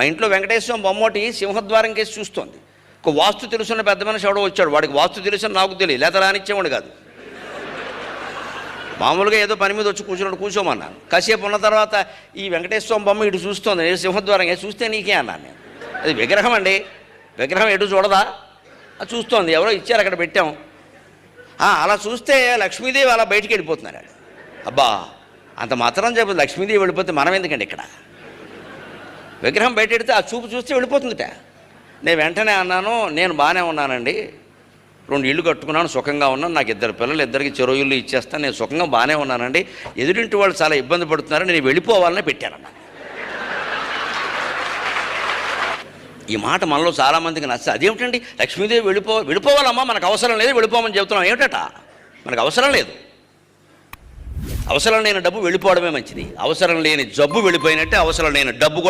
మా ఇంట్లో వెంకటేశ్వర బొమ్మటి సింహద్వారం కేసి చూస్తోంది. ఒక వాస్తు తెలుసున్న పెద్ద మనిషి ఎవడో వచ్చాడు, వాడికి వాస్తు తెలుసుని నాకు తెలియదు, లేదా రానిచ్చేవాడు కాదు. మామూలుగా ఏదో పని మీద వచ్చి కూర్చోమన్నాను. కాసేపు ఉన్న తర్వాత ఈ వెంకటేశ్వర బొమ్మ ఇటు చూస్తోంది, నేను సింహద్వారం చూస్తే నీకే అన్నాను నేను. అది విగ్రహం అండి, విగ్రహం ఎటు చూడదా, అది చూస్తోంది, ఎవరో ఇచ్చారు అక్కడ పెట్టాం. అలా చూస్తే లక్ష్మీదేవి అలా బయటికి వెళ్ళిపోతున్నారు. అబ్బా అంత మాత్రం చెప్పదు, లక్ష్మీదేవి వెళ్ళిపోతే మనం ఎందుకండి ఇక్కడ, విగ్రహం బయట పెడితే ఆ చూపు చూస్తే వెళ్ళిపోతుందిట. నేను వెంటనే అన్నాను, నేను బాగానే ఉన్నానండి, 2 ఇళ్ళు కట్టుకున్నాను, సుఖంగా ఉన్నాను, నాకు 2 పిల్లలు, 2కి చెరో ఇల్లు ఇచ్చేస్తాను, నేను సుఖంగా బాగానే ఉన్నానండి, ఎదురింటి వాళ్ళు చాలా ఇబ్బంది పడుతున్నారు, నేను వెళ్ళిపోవాలని పెట్టానన్నా. ఈ మాట మనలో చాలామందికి నచ్చదు. అదేమిటండి లక్ష్మీదేవి వెళ్ళిపోవాలమ్మా, మనకు అవసరం లేదు, వెళ్ళిపోమని చెబుతున్నాం ఏమిటట, మనకు అవసరం లేదు. అవసరం లేని డబ్బు వెళ్ళిపోవడమే మంచిది, అవసరం లేని జబ్బు వెళ్ళిపోయినట్టే అవసరం లేని డబ్బు కూడా